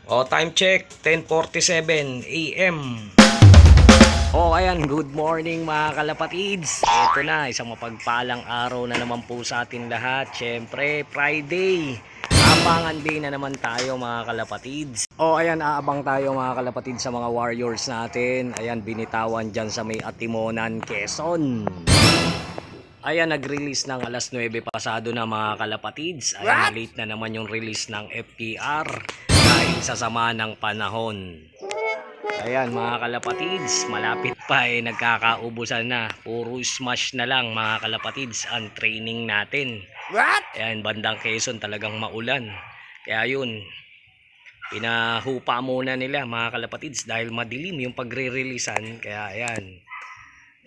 O, time check, 10:47 AM. O, ayan, good morning mga kalapatids. Ito na, isang mapagpalang araw na naman po sa atin lahat. Siyempre, Friday. Abangan din na naman tayo mga kalapatids. O, ayan, aabang tayo mga kalapatids sa mga warriors natin. Ayan, binitawan dyan sa may Atimonan, Quezon. Ayan, nag-release ng alas 9 pasado na mga kalapatids. Ayan, late na naman yung release ng FPR dahil sa sama ng panahon. Ayan mga kalapatids, malapit pa nagkakaubusan na. Puro smash na lang mga kalapatids ang training natin. Ayan, bandang Quezon talagang maulan. Kaya yun, pinahupa muna nila mga kalapatids dahil madilim yung pagre-releasean. Kaya ayan,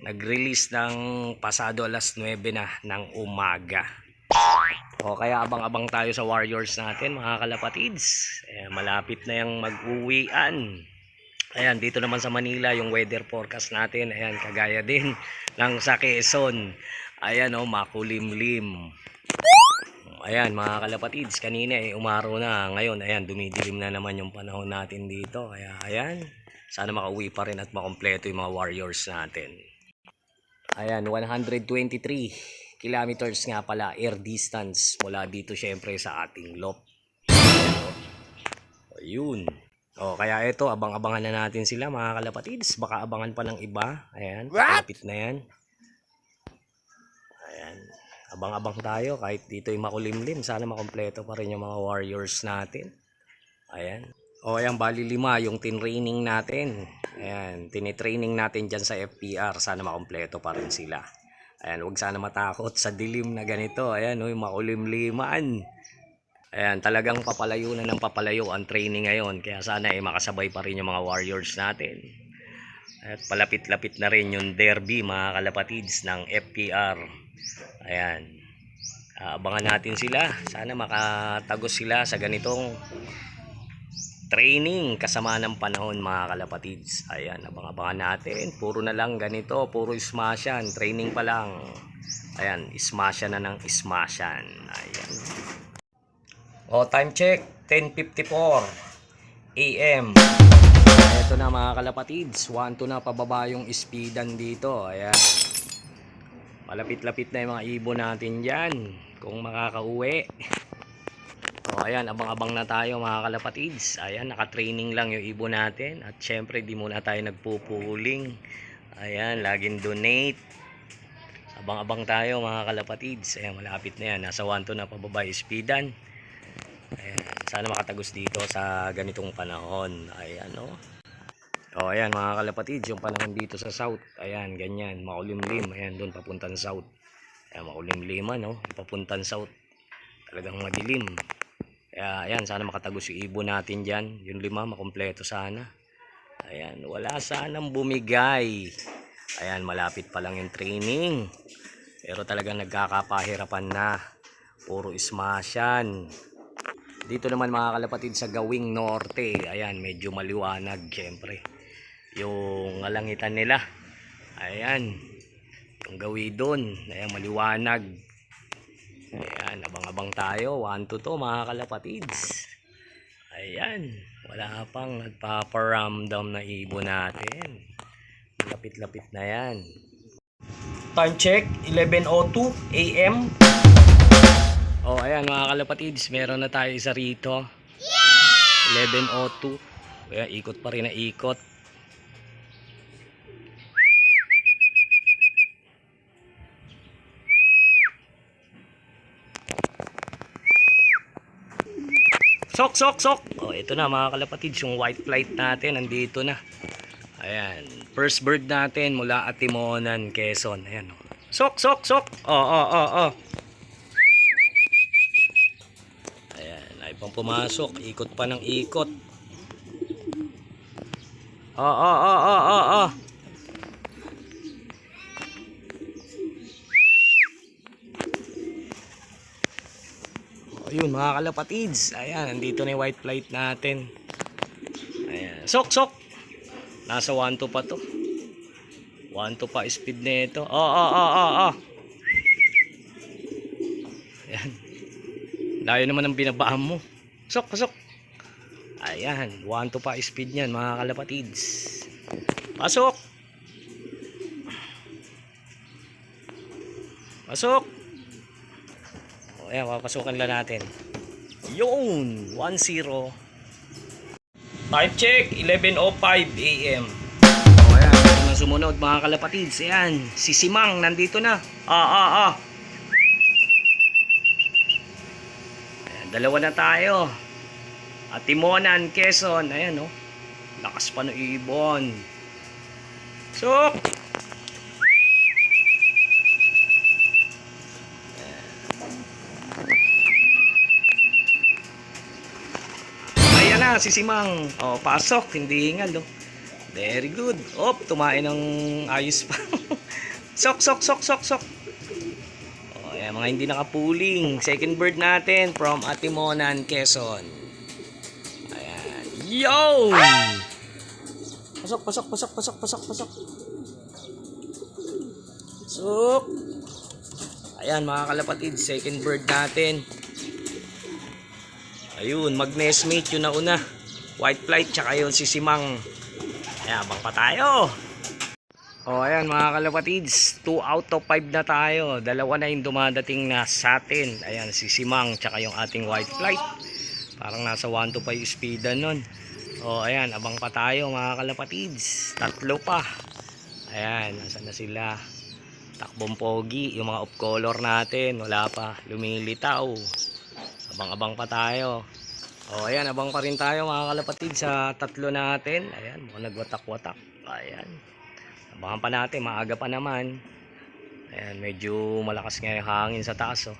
nag-release ng pasado alas 9 na ng umaga. O kaya abang-abang tayo sa warriors natin mga kalapatids. Ayan, malapit na yung mag-uwian. Ayan, dito naman sa Manila yung weather forecast natin. Ayan, kagaya din ng sa Quezon. Ayan o, makulimlim. Ayan mga kalapatids, kanina umaraw na. Ngayon, ayan, dumidilim na naman yung panahon natin dito. Kaya ayan, sana makauwi pa rin at makompleto yung mga warriors natin. Ayan, 123 kilometers nga pala air distance mula dito syempre sa ating loft. Ayun. O, kaya ito, abang-abangan na natin sila mga kalapatids. Baka abangan pa ng iba. Ayan, malapit na yan. Ayan, abang-abang tayo kahit dito yung makulimlim. Sana makompleto pa rin yung mga warriors natin. Ayan. O, ayan, bali 5 yung tinraining natin. Ayan, tinitraining natin dyan sa FPR. Sana makompleto pa rin sila. Ayan, huwag sana matakot sa dilim na ganito. Ayan, yung makulimliman. Ayan, talagang papalayo na ng papalayo ang training ngayon. Kaya sana makasabay pa rin yung mga warriors natin. At palapit-lapit na rin yung derby mga kalapatids ng FPR. Ayan, abangan natin sila. Sana makatagos sila sa ganitong training kasama ng panahon mga kalapatids. Ayan, abang-abangan natin. Puro na lang ganito, puro smashan. Training pa lang. Ayan, smashan na ng smashan. Ayan. O, time check, 10:54 AM. Ito na mga kalapatids, 1-2 na pababa yung speedan dito. Ayan, malapit-lapit na yung mga ibon natin dyan kung makakauwi. O, ayan, abang-abang na tayo mga kalapatids. Ayan, naka-training lang yung ibon natin. At syempre, di muna tayo nagpupuling. Ayan, laging donate. Abang-abang tayo mga kalapatids. Ayan, malapit na yan, nasa 1-2 na pababa yung speedan. Ayan, sana makatagos dito sa ganitong panahon. Ayan o. O ayan mga kalapatids, yung panahon dito sa south. Ayan, ganyan, makulimlim. Ayan, doon papuntang south. Ayan, makulimliman no, papuntang south. Talagang madilim. Kaya ayan, sana makatagos yung ibon natin dyan. Yung 5, makompleto sana. Ayan, wala sanang bumigay. Ayan, malapit pa lang yung training. Pero talagang nagkakapahirapan na. Puro smashan. Dito naman mga kalapatid sa Gawing Norte, ayan, medyo maliwanag syempre. Yung alangitan nila. Ayan. Yung gawi doon, ayan, maliwanag. Ayan, abang-abang tayo. 1-2 to mga kalapatids. Ayan, wala pang nagpaparamdam na ibon natin. Lapit-lapit na yan. Time check, 11:02 AM. Oh, ayan mga kalapatids, meron na tayo isa rito. 11:02. Ayan, ikot pa rin na ikot. Sok, sok, sok. Oh, ito na mga kalapatids, yung white flight natin nandito na. Ayan, first bird natin mula Atimonan, Quezon. Ayan. Sok, sok, sok. Oh. Ayan, ay pang pumasok, ikot pa ng ikot. Oh. Ayun mga kalapatids, ayan, nandito na yung white flight natin. Ayan, sok, sok. Nasa 1-2 pa to. 1-2 pa speed nito. Oh. Ayan. Layo naman ang binabaan mo. Sok, sok. Ayan, 1 to pa speed niyan mga kalapatids. Pasok! Pasok! O, ayan, papasukan lang natin. Yun! 1-0. Time check, 11:05 AM. O, ayan, ang sumunod mga kalapatids. Ayan, si Simang nandito na. Ayan, dalawa na tayo. At Timonan, Quezon. Ayan, oh. Lakas pa ng ibon. Sok! Ayan na, si Simang. Oh, pasok. Hindi hingal, oh. Very good. Oh, tumain ng ayos pa. Sok. Oh, ayan, mga hindi nakapuling. Second bird natin from Atimonan, Quezon. Ayan. Yo! Pasok. Sok. Ayan mga kalapatid, second bird natin. Ayun, mag-nestmate yun na una. White flight, tsaka yun si Simang. Ayan, abang pa tayo. O ayan mga kalapatids, 2 out of 5 na tayo. Dalawa na yung dumadating na sa atin. Ayan, si Simang, tsaka yung ating white flight. Parang nasa 1 to 5 speedan nun. O ayan, abang pa tayo mga kalapatids. 3 pa. Ayan, nasa na sila. Takbong pogi, yung mga off color natin, wala pa, lumilitaw. Abang-abang pa tayo. O ayan, abang pa rin tayo mga kalapatids sa 3 natin. Ayan, mukhang nagwatak-watak. Ayan, abangan pa natin, maaga pa naman. Ayan, medyo malakas nga yung hangin sa taas, oh.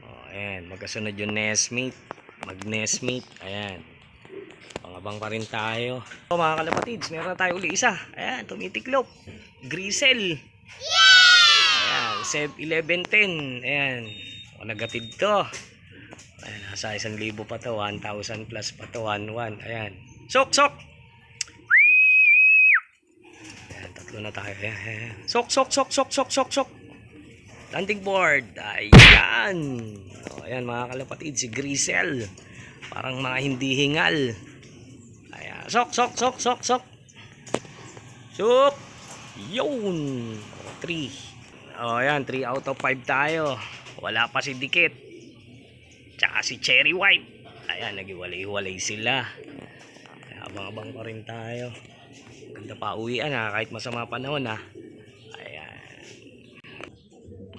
O ayan, magkasunod yung nestmate. Mag-nestmate, ayan. Abang pa rin tayo. O mga kalapatids, meron na tayo uli isa. Ayan, tumitiklop. Grisel. Ayan, 11:10. Ayan, o nagatid to. Ayan, nasa 1,000 pa to. 1,000 plus pa to. 1,1. Ayan. Sok! Ayan, 3 na tayo. Ayan. Sok! Landing board. Ayan. O, ayan mga kalapatids, si Grisel. Parang mga hindi hingal. Ayan. Sok! Sok! Yun! 3. O, ayan, 3 out of 5 tayo. Wala pa si Dikit. Tsaka si Cherry White. Ayan, nagiwalay-walay sila. Abang-abang pa rin tayo. Ganda pa uwian, ha, kahit masama panahon, ha. Ayan.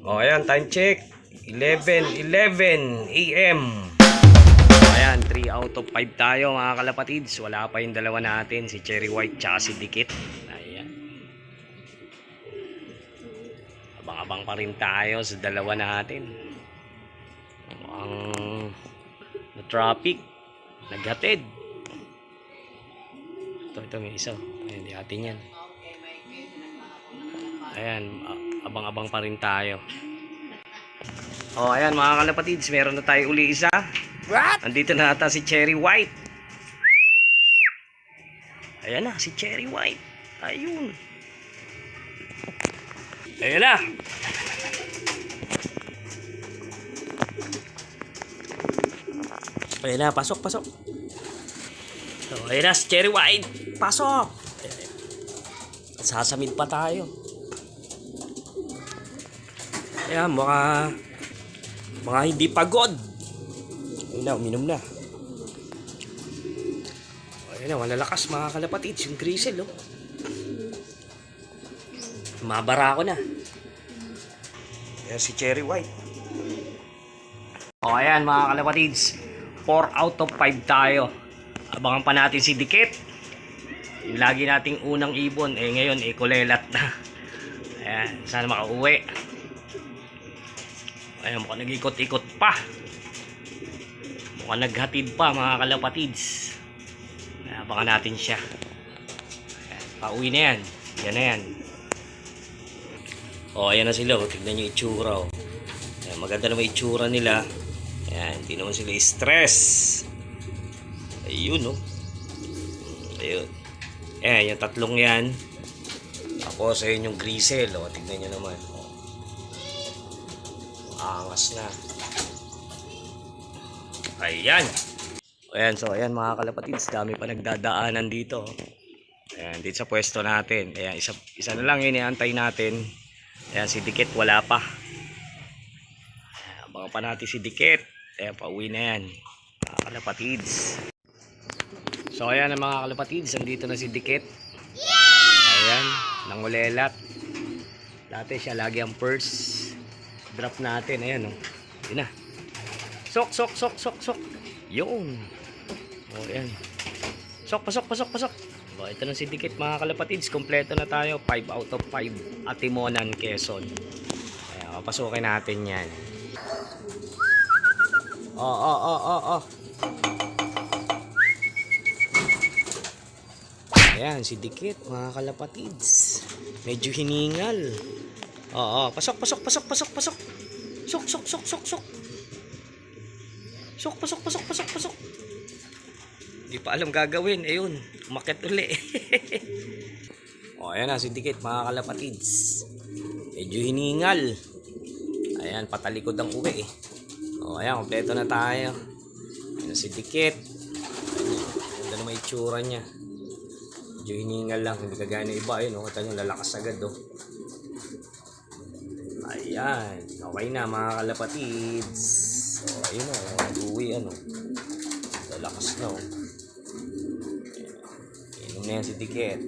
O, ayan, time check. 11:11 AM. Ayan, 3 out of 5 tayo mga kalapatids. Wala pa yung dalawa natin, si Cherry White tsaka si Dikit. Ayan. Abang-abang pa rin tayo sa dalawa natin. Ang na-traffic, naghatid. Ito may isa. Ayan, di atin yan. Ayan, abang-abang pa rin tayo. O, ayan mga kalapatids, meron na tayo uli isa. What? Nandito na ata si Cherry White. Ayan na, si Cherry White. Ayun. Ayan na. Ayan na, pasok. So, ayan na, si Cherry White. Pasok. Sasamid pa tayo. Ayan, mga hindi pagod. Ayun na, uminom na. Ayun na, malalakas mga kalapatids. Yung Grisel, oh. Mabara ako na. Ayan si Cherry White. O ayan mga kalapatids, 4 out of 5 tayo. Abangan pa natin si Dikit. Yung lagi nating unang ibon, ngayon kulelat na. Ayan, sana makauwi. Ayan, mukhang nag-ikot-ikot pa. Mukhang naghatid pa mga kalapatids. Ayan, abangan natin siya. Ayan, pauwi na yan. Yan na yan. O, ayan na sila. Tignan nyo itsura. Ayan, maganda naman itsura nila. Ayan, hindi naman sila stress. Ayun, oh. Ayun. Ayan, yung 3 yan. Tapos, ayun yung Grisel. O, tignan nyo naman. O. Angas na. Ayan. So ayan mga kalapatids, dami pa nagdadaanan dito. Ayan, dito sa pwesto natin. Ayan, isa na lang yun iantay natin. Ayan, si Dikit wala pa. Abangan pa natin si Dikit. Ayan, pauwi na yan. Mga kalapatids. So ayan ang mga kalapatids, andito na si Dikit. Ayan, nangulelat. Dati siya lagi ang first drop natin. Ayan o. Yun na. Sok. Yun. O ayan. Sok, pasok. O, ito na si Dikit mga kalapatids. Kompleto na tayo. 5 out of 5. Atimonan, Quezon. Ayan, papasukin natin yan. Oh. Ayan, si Dikit, mga kalapatids. Medyo hiningal. Oo, pasok. Sok. Sok, pasok. Hindi pa alam gagawin. Ayun, umakyat uli. O, ayan na, si Dikit, mga kalapatids. Medyo hiningal. Ayan, patalikod ang uwi eh. O, ayan, kompleto na tayo. Ayan si Dikit. Ganda na may itsura niya. Medyo hiningal lang, hindi kagaya ng iba. Ayun, kita nyo, lalakas agad oh. Ayan, okay na mga kalapatids. So, ayun o, uwi ano. Lalakas na oh. Inom na yan si Dikit.